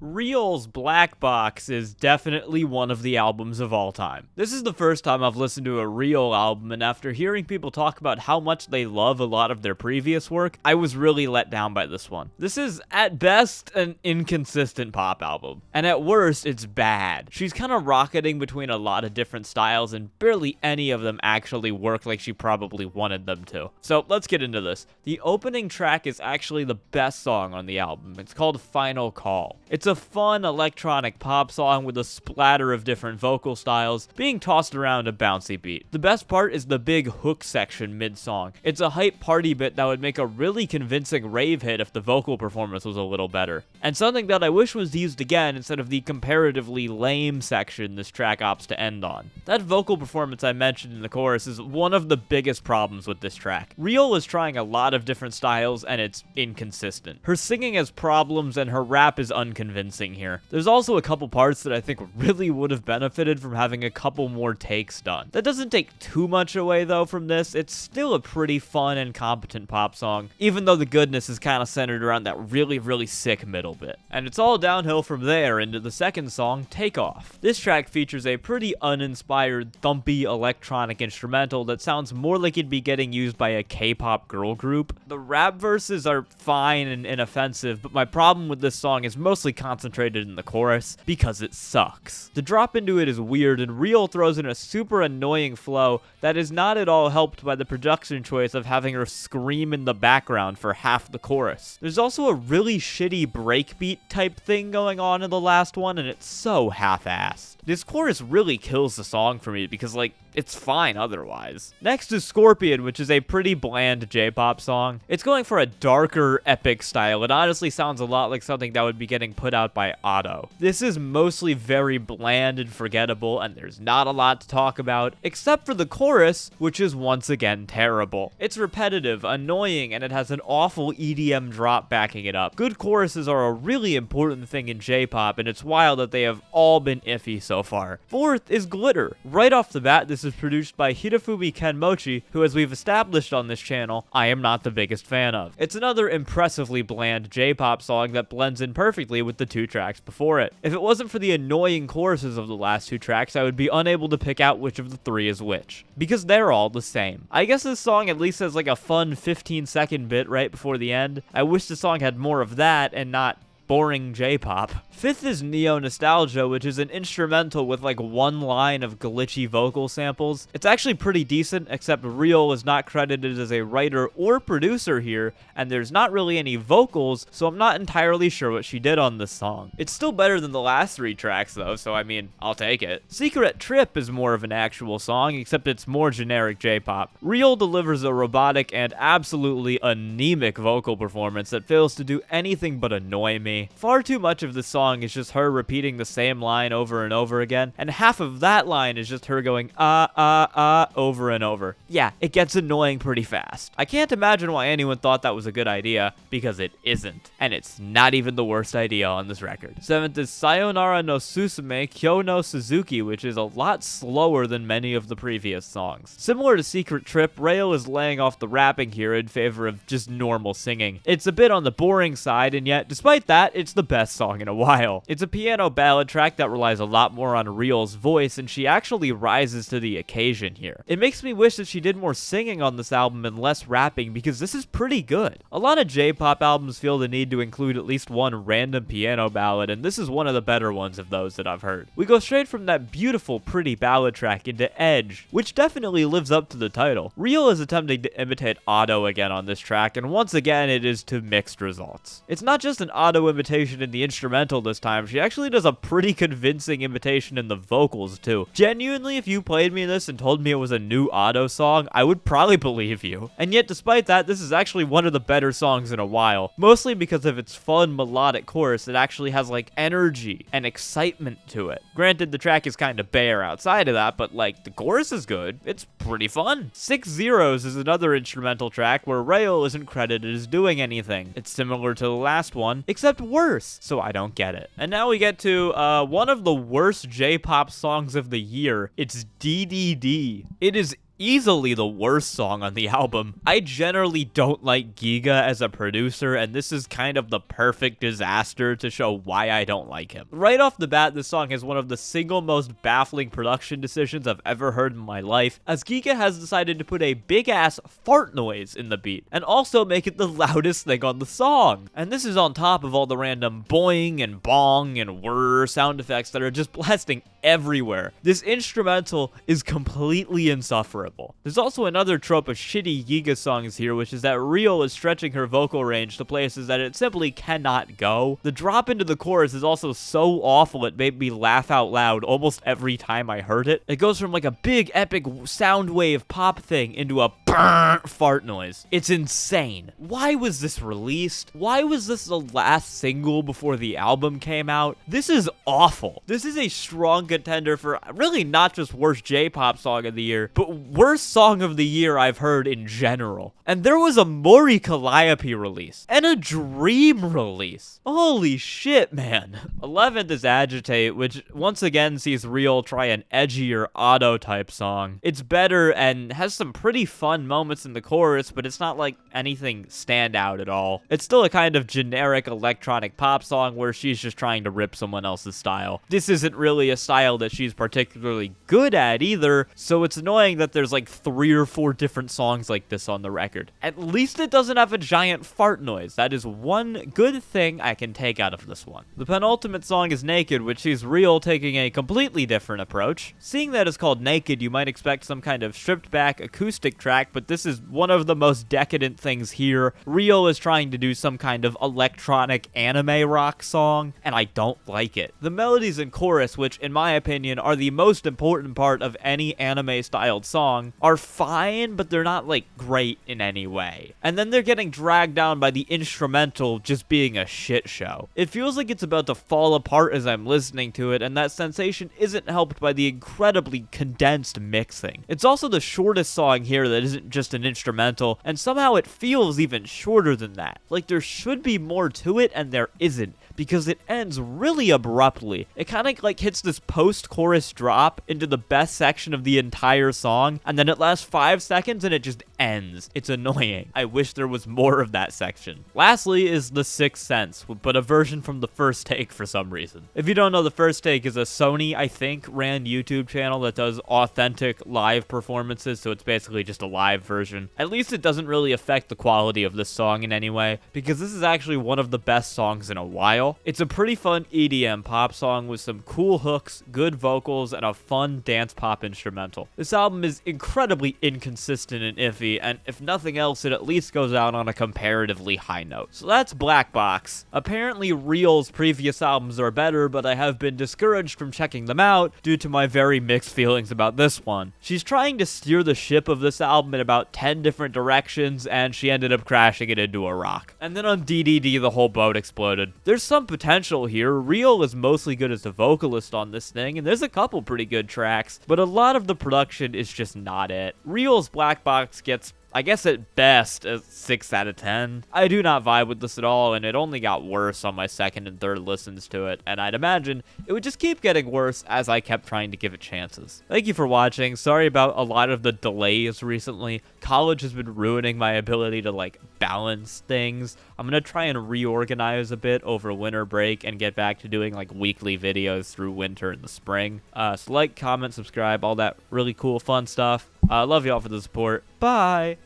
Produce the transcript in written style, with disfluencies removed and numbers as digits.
Reol's Black Box is definitely one of the albums of all time. This is the first time I've listened to a Reol album, and after hearing people talk about how much they love a lot of their previous work, I was really let down by this one. This is, at best, an inconsistent pop album, and at worst, it's bad. She's kind of rocketing between a lot of different styles, and barely any of them actually work like she probably wanted them to. So let's get into this. The opening track is actually the best song on the album. It's called Final Call. It's a fun electronic pop song with a splatter of different vocal styles being tossed around a bouncy beat. The best part is the big hook section mid-song. It's a hype party bit that would make a really convincing rave hit if the vocal performance was a little better. And something that I wish was used again instead of the comparatively lame section this track opts to end on. That vocal performance I mentioned in the chorus is one of the biggest problems with this track. Reol is trying a lot of different styles and it's inconsistent. Her singing has problems and her rap is unconvincing here. There's also a couple parts that I think really would have benefited from having a couple more takes done. That doesn't take too much away though from this. It's still a pretty fun and competent pop song, even though the goodness is kind of centered around that really sick middle bit. And it's all downhill from there into the second song, Takeoff. This track features a pretty uninspired, thumpy electronic instrumental that sounds more like it'd be getting used by a K-pop girl group. The rap verses are fine and inoffensive, but my problem with this song is mostly concentrated in the chorus because it sucks. The drop into it is weird, and Reol throws in a super annoying flow that is not at all helped by the production choice of having her scream in the background for half the chorus. There's also a really shitty breakbeat type thing going on in the last one, and it's so half-assed. This chorus really kills the song for me because, it's fine otherwise. Next is Scorpion, which is a pretty bland J-pop song. It's going for a darker, epic style. It honestly sounds a lot like something that would be getting put out by Otto. This is mostly very bland and forgettable, and there's not a lot to talk about, except for the chorus, which is once again terrible. It's repetitive, annoying, and it has an awful EDM drop backing it up. Good choruses are a really important thing in J-pop, and it's wild that they have all been iffy so far. Fourth is Glitter. Right off the bat, this is produced by Hirofumi Kenmochi, who, as we've established on this channel, I am not the biggest fan of. It's another impressively bland J-pop song that blends in perfectly with the two tracks before it. If it wasn't for the annoying choruses of the last two tracks, I would be unable to pick out which of the three is which, because they're all the same. I guess this song at least has a fun 15-second bit right before the end. I wish the song had more of that and not boring J-pop. Fifth is NeoNostalgia, which is an instrumental with one line of glitchy vocal samples. It's actually pretty decent, except Reol is not credited as a writer or producer here, and there's not really any vocals, so I'm not entirely sure what she did on this song. It's still better than the last three tracks though, so I mean, I'll take it. Secret Trip is more of an actual song, except it's more generic J-pop. Reol delivers a robotic and absolutely anemic vocal performance that fails to do anything but annoy me. Far too much of the song is just her repeating the same line over and over again, and half of that line is just her going over and over. Yeah, it gets annoying pretty fast. I can't imagine why anyone thought that was a good idea, because it isn't. And it's not even the worst idea on this record. Seventh is Sayonara no Susume Kyo no Suzuki, which is a lot slower than many of the previous songs. Similar to Secret Trip, Reol is laying off the rapping here in favor of just normal singing. It's a bit on the boring side, and yet, despite that, it's the best song in a while. It's a piano ballad track that relies a lot more on Reol's voice, and she actually rises to the occasion here. It makes me wish that she did more singing on this album and less rapping, because this is pretty good. A lot of J-pop albums feel the need to include at least one random piano ballad, and this is one of the better ones of those that I've heard. We go straight from that beautiful, pretty ballad track into Edge, which definitely lives up to the title. Reol is attempting to imitate Otto again on this track, and once again it is to mixed results. It's not just an Otto imitation in the instrumental this time, she actually does a pretty convincing imitation in the vocals too. Genuinely, if you played me this and told me it was a new Otto song, I would probably believe you. And yet, despite that, this is actually one of the better songs in a while, mostly because of its fun melodic chorus that actually has energy and excitement to it. Granted, the track is kind of bare outside of that, but the chorus is good. It's pretty fun. 6 Zeros is another instrumental track where Reol isn't credited as doing anything. It's similar to the last one, except worse, so I don't get it. And now we get to one of the worst J-pop songs of the year. It's DDD. It is easily the worst song on the album. I generally don't like Giga as a producer, and this is kind of the perfect disaster to show why I don't like him. Right off the bat, this song has one of the single most baffling production decisions I've ever heard in my life, as Giga has decided to put a big-ass fart noise in the beat, and also make it the loudest thing on the song. And this is on top of all the random boing and bong and whir sound effects that are just blasting everywhere. This instrumental is completely insufferable. There's also another trope of shitty Giga songs here, which is that Reol is stretching her vocal range to places that it simply cannot go. The drop into the chorus is also so awful it made me laugh out loud almost every time I heard it. It goes from like a big epic sound wave pop thing into a fart noise. It's insane. Why was this released? Why was this the last single before the album came out? This is awful. This is a strong contender for really not just worst J-pop song of the year, but worst song of the year I've heard in general. And there was a Mori Calliope release and a Dream release. Holy shit, man. 11th is Agitate, which once again sees Reol try an edgier auto type song. It's better and has some pretty fun moments in the chorus, but it's not like anything stand out at all. It's still a kind of generic electronic pop song where she's just trying to rip someone else's style. This isn't really a style that she's particularly good at either, so it's annoying that there's like 3 or 4 different songs like this on the record. At least it doesn't have a giant fart noise. That is one good thing I can take out of this one. The penultimate song is Naked, which sees Reol taking a completely different approach. Seeing that it's called Naked, you might expect some kind of stripped back acoustic track, but this is one of the most decadent things here. Reol is trying to do some kind of electronic anime rock song, and I don't like it. The melodies and chorus, which in my opinion are the most important part of any anime styled song, are fine, but they're not like great in any way. And then they're getting dragged down by the instrumental just being a shit show. It feels like it's about to fall apart as I'm listening to it, and that sensation isn't helped by the incredibly condensed mixing. It's also the shortest song here that isn't just an instrumental, and somehow it feels even shorter than that. Like there should be more to it, and there isn't, because it ends really abruptly. It kind of like hits this post-chorus drop into the best section of the entire song, and then it lasts 5 seconds and it just ends. It's annoying. I wish there was more of that section. Lastly is The Sixth Sense, but a version from The First Take for some reason. If you don't know, The First Take is a Sony, I think, ran YouTube channel that does authentic live performances, so it's basically just a live version. At least it doesn't really affect the quality of this song in any way, because this is actually one of the best songs in a while. It's a pretty fun EDM pop song with some cool hooks, good vocals, and a fun dance pop instrumental. This album is incredibly inconsistent and iffy, and if nothing else, it at least goes out on a comparatively high note. So that's Black Box. Apparently Reol's previous albums are better, but I have been discouraged from checking them out due to my very mixed feelings about this one. She's trying to steer the ship of this album in about 10 different directions, and she ended up crashing it into a rock. And then on DDD, the whole boat exploded. There's some potential here. Reol is mostly good as a vocalist on this thing, and there's a couple pretty good tracks, but a lot of the production is just not it. Reol's Black Box gets, I guess at best, a 6 out of 10. I do not vibe with this at all, and it only got worse on my second and third listens to it, and I'd imagine it would just keep getting worse as I kept trying to give it chances. Thank you for watching. Sorry about a lot of the delays recently. College has been ruining my ability to, like, balance things. I'm gonna try and reorganize a bit over winter break and get back to doing, like, weekly videos through winter and the spring. So like, comment, subscribe, all that really cool, fun stuff. Love y'all for the support. Bye!